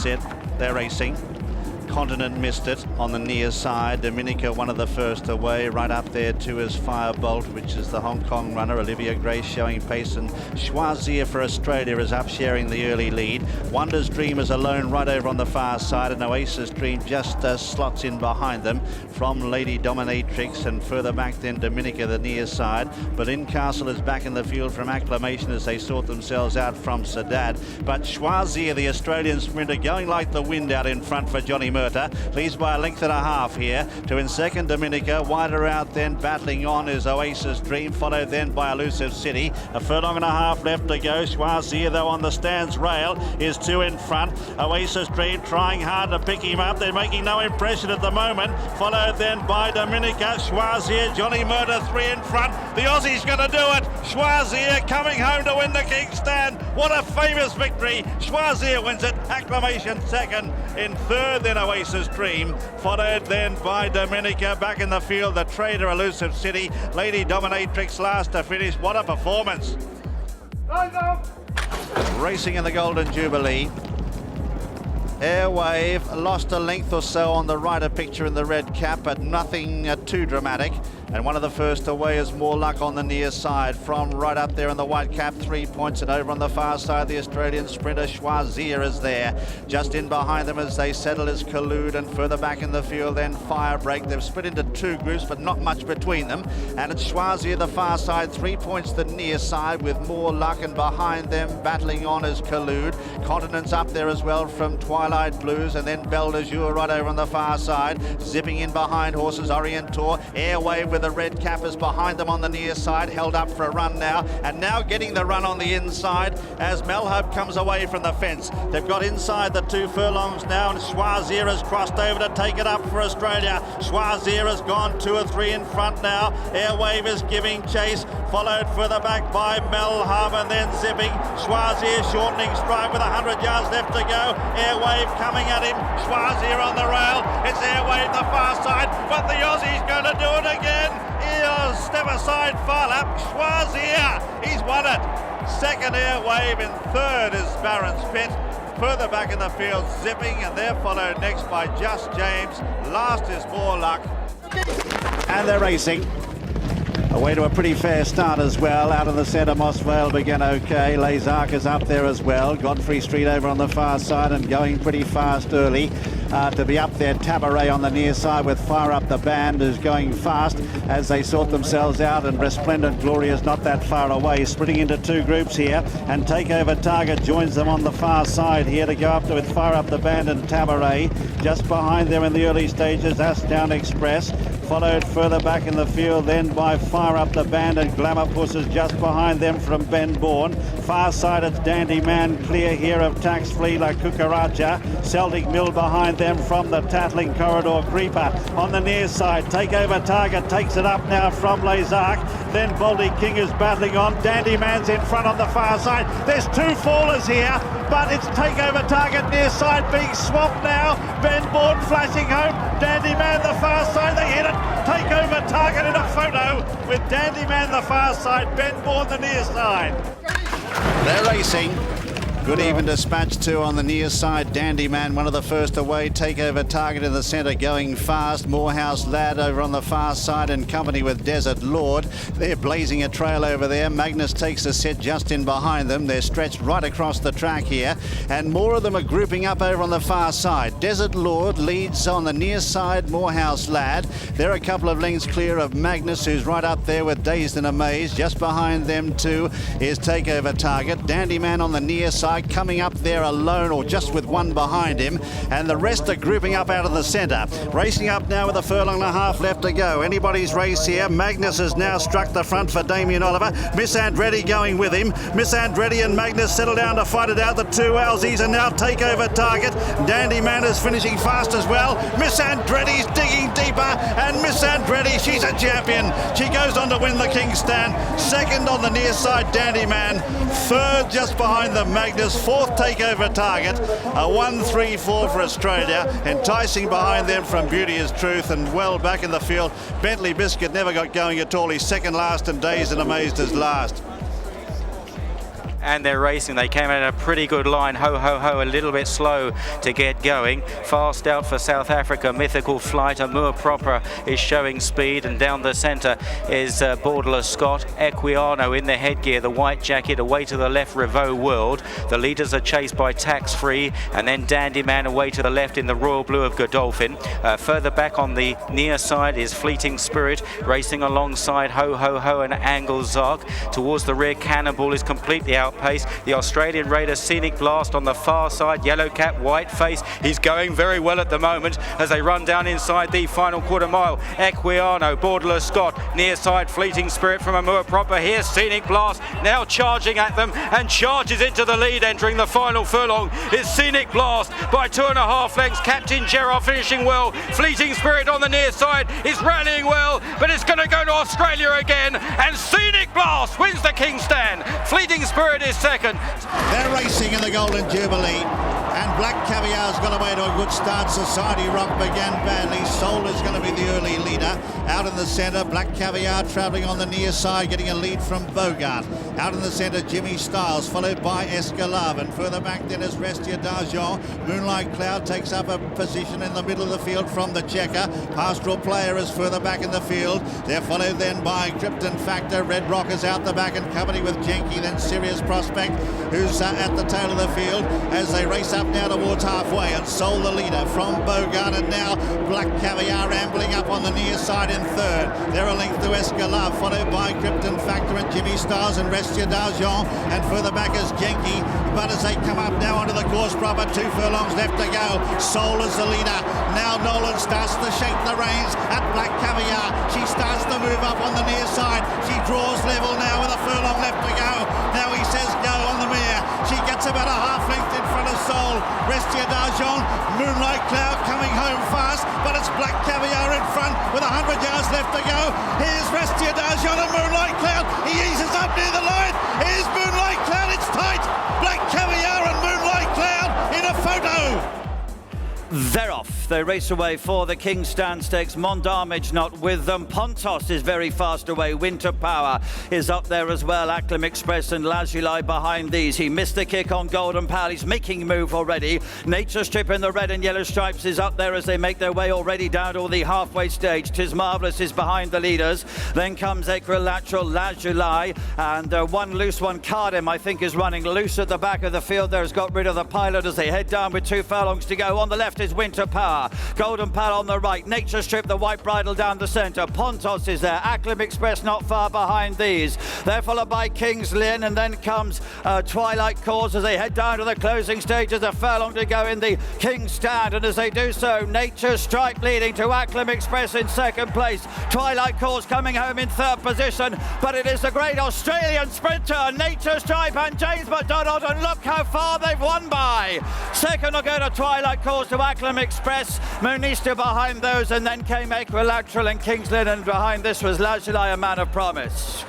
set. They're racing. Continent missed it on the near side. Dominica, one of the first away. Right up there too is Firebolt, which is the Hong Kong runner. Olivia Grace showing pace, and Choisir for Australia is up sharing the early lead. Wonder's Dream is alone right over on the far side, and Oasis Dream just slots in behind them from Lady Dominatrix, and further back then Dominica, the near side. Berlin Castle is back in the field from Acclamation as they sort themselves out from Sadat. But Choisir, the Australian sprinter, going like the wind out in front for Johnny Murta. Leads by a length and a half here. To in second, Dominica. Wider out then, battling on, is Oasis Dream, followed then by Elusive City. A furlong and a half left to go. Choisir, though, on the stands rail, is 2 in front. Oasis Dream trying hard to pick him up. They're making no impression at the moment. Followed then by Dominica. Choisir, Johnny Murta 3 in front. The Aussie's going to do it. Choisir coming home to win the King's Stand. What a famous victory. Choisir wins it. Acclamation second. In third then Oasis Dream, followed then by Dominica. Back in the field, the Trader, Elusive City. Lady Dominatrix last to finish. What a performance. Racing in the Golden Jubilee. Airwave lost a length or so on the rider picture in the red cap, but nothing too dramatic. And one of the first away is More Luck on the near side from right up there in the white cap, 3 points, and over on the far side the Australian sprinter Choisir is there. Just in behind them as they settle is Collude, and further back in the field then Firebreak. They've split into 2 groups but not much between them, and it's Choisir the far side, 3 points the near side with More Luck, and behind them battling on is Collude. Continent's up there as well from Twilight Blues, and then Belle de Jour right over on the far side. Zipping in behind horses Orientor. Airwave with the red cap is behind them on the near side, held up for a run now, and now getting the run on the inside as Melhope comes away from the fence. They've got inside the 2 furlongs now, and Choisir has crossed over to take it up for Australia. Choisir has gone 2 or 3 in front now. Airwave is giving chase, followed further back by Melhope, and then zipping. Choisir shortening stride with 100 yards left to go. Airwave coming at him. Choisir on the rail. It's Airwave the far side, but the Aussie's going to do it again. He'll step aside far up. Choisir, he's won it. Second Airwave, in third is Barron's Pit. Further back in the field, zipping, and they're followed next by Just James. Last is More Luck. And they're racing. Away to a pretty fair start as well. Out of the centre, Moss Vale began okay. Les Arc is up there as well. Godfrey Street over on the far side and going pretty fast early. To be up there, Tabaret on the near side with Fire Up the Band is going fast as they sort themselves out, and Resplendent Glory is not that far away, splitting into 2 groups here, and Takeover Target joins them on the far side here to go up to with Fire Up the Band and Tabaret. Just behind them in the early stages, Ashdown Express, followed further back in the field then by Fire Up the Band, and Glamour Puss is just behind them from Ben Bourne. Far side it's Dandy Man, clear here of Tax Flea La Cucaracha. Celtic Mill behind them from the Tattling Corridor Creeper. On the near side, Takeover Target takes it up now from Les Arc. Then Baldy King is battling on. Dandy Man's in front on the far side. There's 2 fallers here, but it's Takeover Target near side being swamped now. Ben Bourne flashing home. Dandy Man the far side, they hit it. Takeover Target in a photo with Dandy Man the far side, Ben Bourne the near side. They're racing. Good even dispatch too on the near side. Dandy Man, one of the first away. Takeover Target in the centre going fast. Morehouse Lad over on the far side in company with Desert Lord. They're blazing a trail over there. Magnus takes a set just in behind them. They're stretched right across the track here, and more of them are grouping up over on the far side. Desert Lord leads on the near side. Morehouse Lad, they're a couple of lengths clear of Magnus, who's right up there with Dazed and Amazed. Just behind them too is Takeover Target. Dandy Man on the near side coming up there alone, or just with one behind him, and the rest are grouping up out of the centre. Racing up now with a furlong and a half left to go. Anybody's race here. Magnus has now struck the front for Damien Oliver. Miss Andretti going with him. Miss Andretti and Magnus settle down to fight it out. The 2 Aussies and now Takeover Target. Dandy Man is finishing fast as well. Miss Andretti's digging deeper, and Miss Andretti, she's a champion. She goes on to win the King's Stand. Second on the near side, Dandy Man. Third just behind the Magnus. 4th Takeover Target. A 1-3-4 for Australia. Enticing behind them from Beauty is Truth, and well back in the field, Bentley Biscuit never got going at all. He's second last, and Dazed and Amazed is last. and they're racing. They came in a pretty good line. Ho, ho, ho, a little bit slow to get going. Fast out for South Africa. Mythical Flight. Amour Proper is showing speed, and down the centre is Borderless Scott. Equiano in the headgear, the white jacket away to the left, Revo World. The leaders are chased by Tax Free, and then Dandy Man away to the left in the royal blue of Godolphin. Further back on the near side is Fleeting Spirit, racing alongside Ho Ho Ho and Angle Zark. Towards the rear, Cannonball is completely outpaced. The Australian Raider Scenic Blast on the far side, Yellow Cap, White Face. He's going very well at the moment as they run down inside the final quarter mile. Equiano, Borderless Scott, near side Fleeting Spirit from Amour Proper. Here's Scenic Blast now charging at them, and charges into the lead. Entering the final furlong is Scenic Blast by 2.5 lengths. Captain Gerard finishing well. Fleeting Spirit on the near side is rallying well, but it's going to go to Australia again, and Scenic Blast wins the King Stand. Fleeting Spirit is second. They're racing in the Golden Jubilee, and Black Caviar's got away to a good start. Society Rock began badly. Soul is going to be the early leader. Out in the centre, Black Caviar travelling on the near side, getting a lead from Bogart. Out in the centre, Jimmy Styles, followed by Escalave, and further back then is Restia d'Argent. Moonlight Cloud takes up a position in the middle of the field from the checker. Pastoral Player is further back in the field. They're followed then by Krypton Factor. Red Rock is out the back in company with Jenky, then Serious Prospect, who's at the tail of the field as they race up now towards halfway, and Soul the leader from Bogart, and now Black Caviar ambling up on the near side in third. They're a length to Escalave, followed by Krypton Factor and Jimmy Stars and Restia d'Argent, and further back is Jenky. But as they come up now onto the course proper, 2 furlongs left to go. Soul is the leader. Now Nolan starts to shake the reins at Black Caviar. She starts to move up on the near side. She draws level now with a furlong left to go. Now he says go on the mare. She gets about a half length in front of Soul. Restia d'Argent, Moonlight Cloud coming home fast, but it's Black Caviar in front with 100 yards left to go. Here's Restia d'Argent and Moonlight Cloud. He eases up near the line. Here's Moonlight Cloud. It's tight. Black Caviar and Moonlight Cloud in a photo. They're off. They race away for the King Stand Stakes. Mondamage not with them. Pontos is very fast away. Winter Power is up there as well. Acclam Express and Lazuli behind these. He missed the kick on Golden Pal. He's making a move already. Nature Strip in the red and yellow stripes is up there as they make their way already down to the halfway stage. 'Tis Marvellous is behind the leaders. Then comes Equilateral, Lazuli, and one loose one. Cardim, I think, is running loose at the back of the field. There's got rid of the pilot as they head down with 2 furlongs to go. On the left is Winter Power. Golden Pal on the right. Nature Strip, the white bridle down the centre. Pontos is there. Acclam Express not far behind these. They're followed by King's Lynn, and then comes Twilight Cause as they head down to the closing stages. A furlong to go in the King Stand, and as they do so, Nature Strike leading to Acclam Express in second place. Twilight Cause coming home in third position, but it is the great Australian sprinter, Nature Stripe and James McDonald, and look how far they've won by. Second will go to Twilight Cause to Acclam Express. Monista behind those, and then came Equilateral and King's Lynn, and behind this was Lazuli, a Man of Promise.